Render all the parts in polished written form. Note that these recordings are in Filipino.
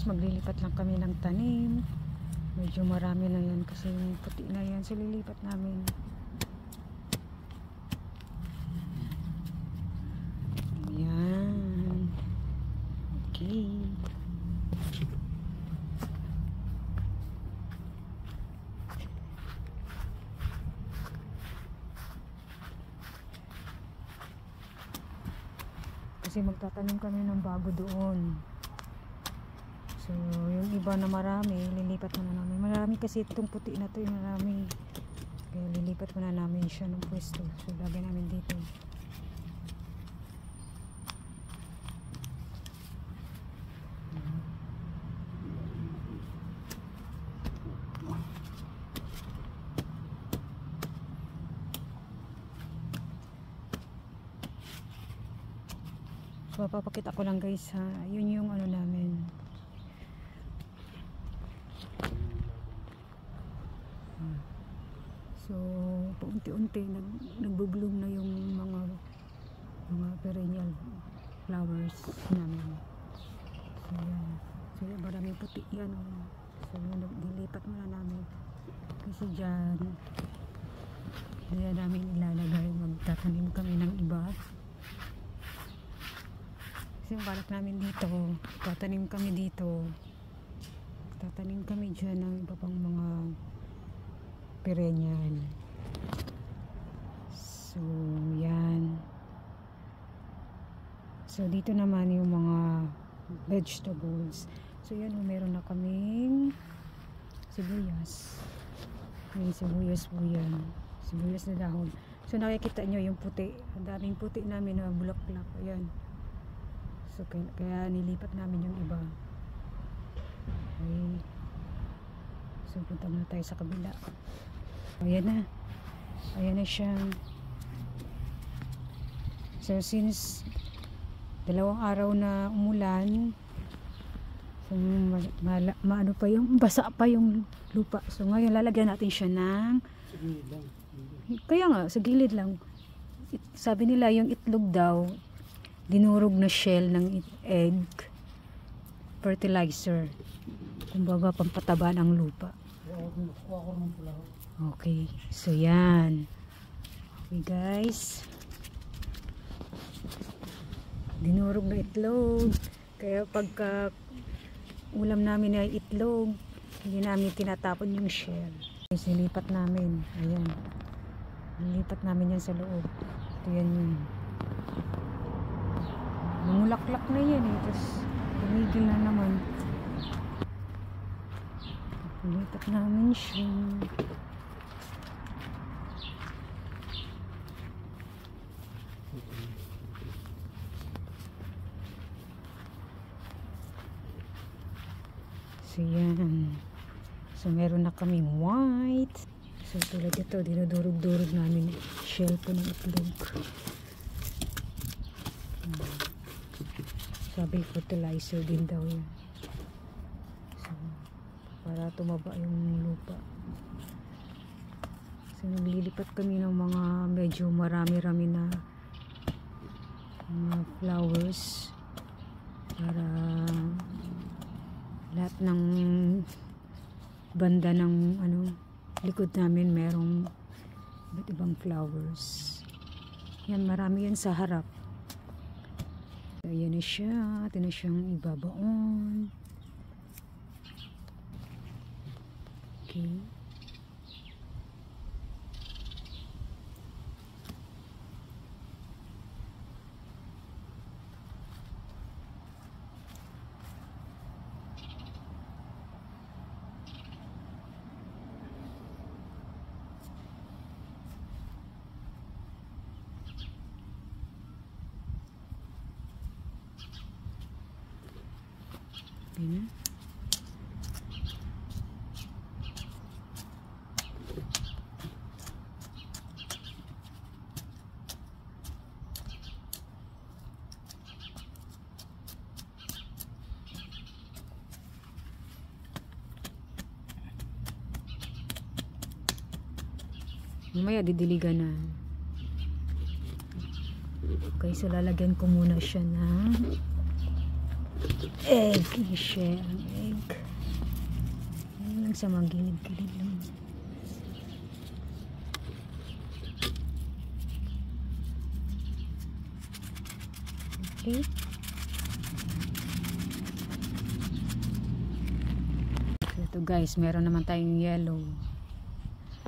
Maglilipat lang kami ng tanim. Medyo marami na yan kasi yung puti na yan. So lilipat namin. Ayan. Okay. Kasi magtatanim kami ng bago doon. So, yung iba na marami, lilipat muna namin. Marami kasi itong puti na to, yung marami. Kaya lilipat muna namin siya ng pwesto. So, lagyan namin dito. So, papakita ko lang guys ha. Yun yung ano namin. So, paunti-unti nagbo-bloom na yung mga perennial flowers namin. So, yan. So, yan, maraming puti yan. So, dilipat muna namin. Kasi dyan, namin ilalagay. Magtatanim kami ng iba. Kasi yung balak namin dito, tatanim kami dito. Tatanim kami dyan ng iba pang mga perennial. So, yan. So, dito naman yung mga vegetables. So, yan, meron na kaming sibuyas. May sibuyas po yan. Sibuyas na dahon. So, nakikita nyo yung puti. Ang daming puti namin na bulaklak. Ayan. So, kaya nilipat namin yung iba. Okay. So, punta muna tayo sa kabila. Ayan na. Ayan na siya. So, since 2 araw na umulan, so, maano pa yung, basa pa yung lupa. So, ngayon lalagyan natin siya ng, kaya nga, sa gilid lang. Sabi nila yung itlog daw, dinurog na shell ng egg, fertilizer. Kumbaga, pampataba ng lupa. Okay, so yan. Okay guys, dinurog na itlog. Kaya pagka ulam namin ay itlog, hindi namin tinatapon yung shell. Okay, silipat namin. Ayan, nilipat namin yan sa loob. Ito yan yun. Namulaklak na yan eh. Tapos tumigil na naman. Nilipat namin siya. So yan. So meron na kaming white. So tulad ito, dinudurog-durog namin shell po ng itlog. Sabi fertilizer din daw yan. So, para tumaba yung lupa. So naglilipat kami ng mga medyo marami-rami na mga flowers para lahat ng banda ng likod namin merong iba't ibang flowers. Yan, marami yan sa harap. So, ayan na siya. Ito na siyang ibabaon. Okay. Ayan. Mamaya didiligan na. Okay, so lalagyan ko muna siya ng egg. I-share ang egg. Ayan lang sa mga gilid-gilid lang. Okay. So ito guys, meron naman tayong yellow.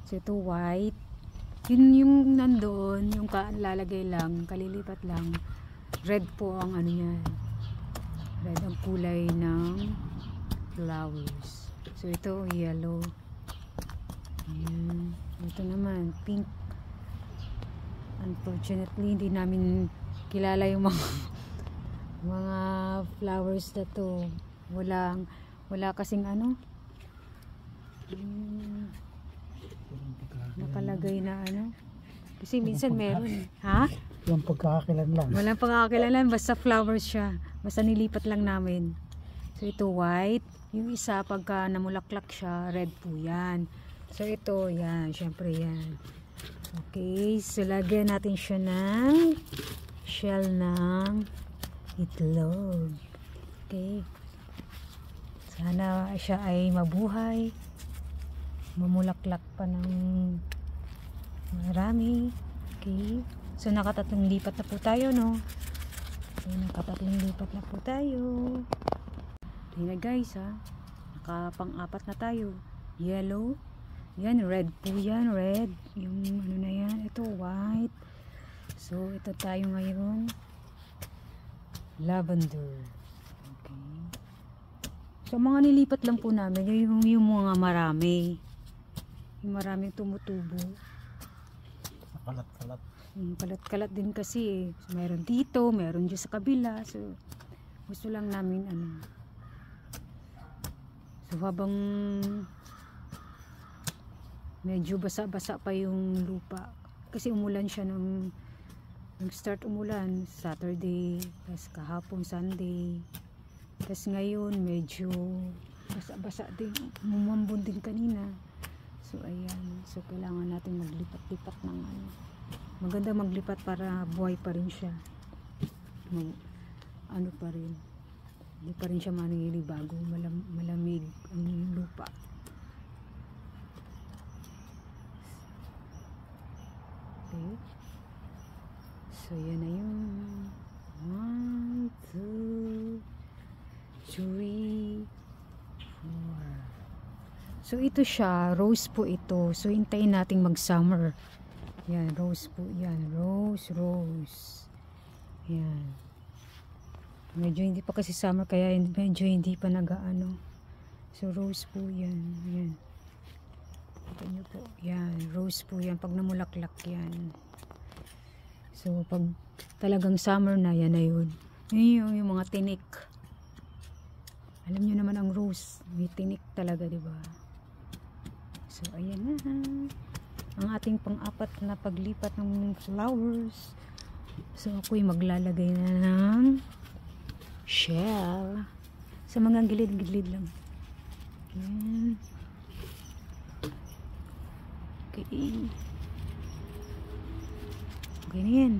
So ito white. Yun yung nandoon, yung lalagay lang, kalilipat lang. Red po ang ano niya. Red ang kulay ng flowers. So ito yellow. Ayan. Ito naman pink. Unfortunately hindi namin kilala yung mga flowers na to. Wala kasing ano. Nakalagay na ano. Kasi minsan meron. Ha? Yung pagkakakilanlan. Walang pagkakakilanlan. Basta flowers siya. Basta nilipat lang namin. So ito white. Yung isa pagka namulaklak siya, red po yan. So ito, yan. Syempre yan. Okay. So lagyan natin siya ng shell ng itlog. Okay. Sana siya ay mabuhay. Mamulaklak pa ng marami. Okay. So nakatatlong lipat na po tayo, no? So nakatatlong lipat na po tayo. Ayun na guys, ha. Nakapang-apat na tayo. Yellow. Yan, red po yan. Red. Yung ano na yan. Ito, white. So ito tayo ngayon. Lavender. Okay. So mga nilipat lang po namin yung mga marami. Yung maraming tumutubo. Kalat-kalat. Kalat-kalat din kasi eh. So, meron dito, meron dyan sa kabila. So gusto lang namin ano. So habang medyo basa-basa pa yung lupa. Kasi umulan siya nung start umulan. Saturday, tapos kahapon Sunday. Tapos ngayon medyo basa-basa din. Mumambon din kanina. So ayan, so kailangan natin maglipat-lipat ng ano. Maganda maglipat para buhay pa rin siya. Ano pa rin. Hindi pa rin siya manilibago, malamig ang lupa. Okay. So yan na yung 1, 2, 3, 4. So ito siya, rose po ito. So hintayin nating mag-summer. Yan, rose po yan. Rose. Yan. Medyo hindi pa kasi summer kaya medyo hindi pa nag-ano. So rose po yan. Yan. Ito nyo po. Yan, rose po yan. Pag namulaklak yan. So pag talagang summer na, yan na yun. Yun yung mga tinik. Alam nyo naman ang rose. May tinik talaga, diba? So ayan na. Ang ating pang-apat na paglipat ng flowers. So ako'y maglalagay na ng shell. Sa mga gilid-gilid lang. Ayan. Okay. Okay na yan.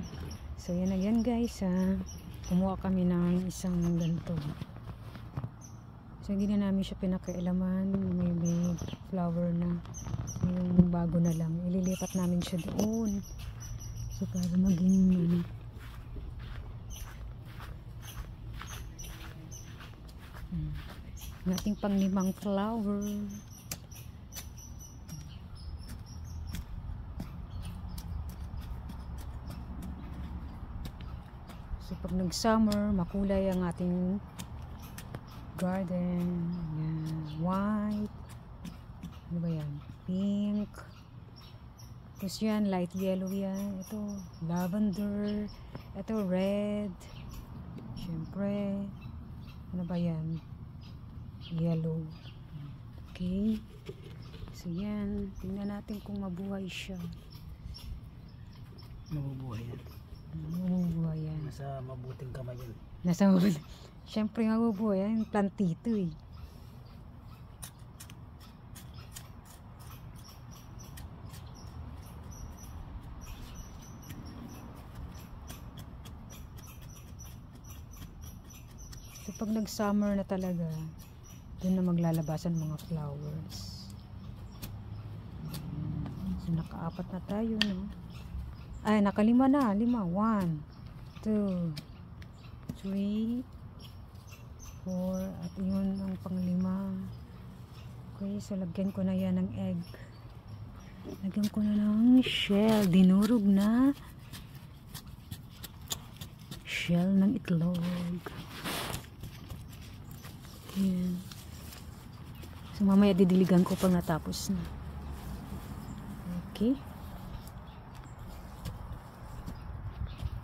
So yan na yan guys, ha. Kumuha kami ng isang ganito. So hindi na namin siya pinakailaman. May flower na. Yung bago na lang. Ililipat namin siya doon. So para maging ang ating pang-limang flower. So pag nag-summer, makulay ang ating garden. Yan. White. Ano ba yan? Pink. Tapos yan, light yellow yan. Ito, lavender. Ito, red. Siyempre. Ano ba yan? Yellow. Okay. So yan. Tingnan natin kung mabuhay siya. Mabubuhay yan. Mabubuhay yan. Nasa mabuting kamay yan. Nasa mabubuhay. Siyempre mabubuhay yan. Plantito eh. So pag nag-summer na talaga, doon na maglalabasan mga flowers. So nakaapat na tayo, no? Ay, nakalima na. 5. 1, 2, 3, 4. At yun ang panglima. Okay, so lagyan ko na yan ng egg. Lagyan ko na ng shell. Dinurog na shell ng itlog. Yan. So mamaya didiligan ko pag natapos na. Okay.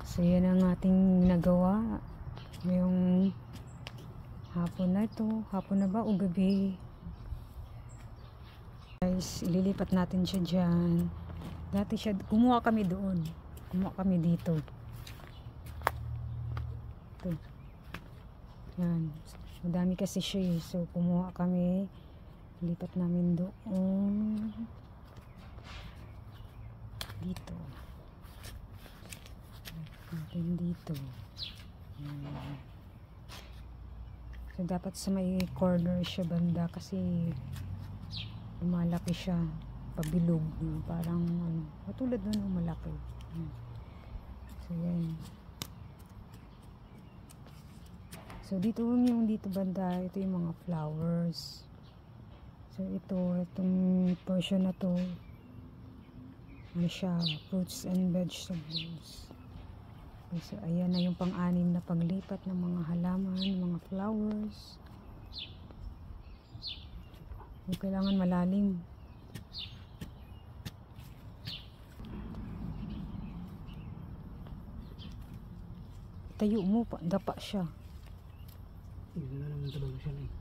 So yan ang ating nagawa ngayong hapon na ito. Hapon na ba o gabi? Guys, ililipat natin siya dyan. Dati siya, kumuha kami doon. Kumuha kami dito. Ito. Yan. Madami kasi siya eh. So kumuha kami. Lipat namin doon. Dito. Natin dito. So dapat sa may corner siya banda kasi malaki siya pabilog, parang ano, katulad nun malaki. So yan. So dito yung dito banda, ito yung mga flowers. So itong portion na to, ano siya, fruits and vegetables. So ayan na yung pang-anim na paglipat ng mga halaman, mga flowers. So, kailangan malalim. Tayo mo pa, dapa siya. Yun na naman talaga siya eh.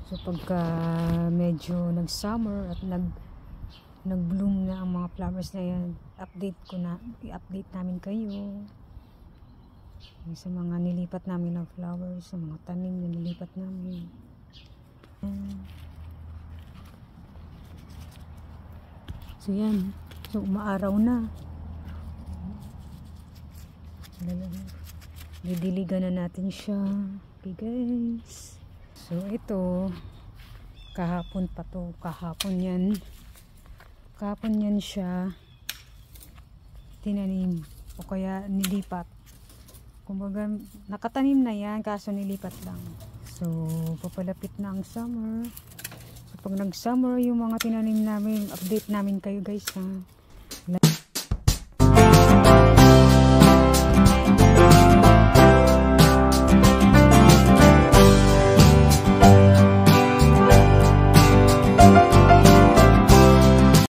So pagka medyo nag-summer at nag-bloom na ang mga flowers na yan, i-update namin kayo sa mga nilipat namin na flowers, sa mga tanim na nilipat namin. So yan, so umaaraw na. Didiligan na natin siya. Okay guys. So ito, kahapon pa to, kahapon yan siya tinanim o kaya nilipat. Kumbaga nakatanim na yan kaso nilipat lang. So papalapit na ang summer. So pag nag summer yung mga tinanim namin, update namin kayo guys ha.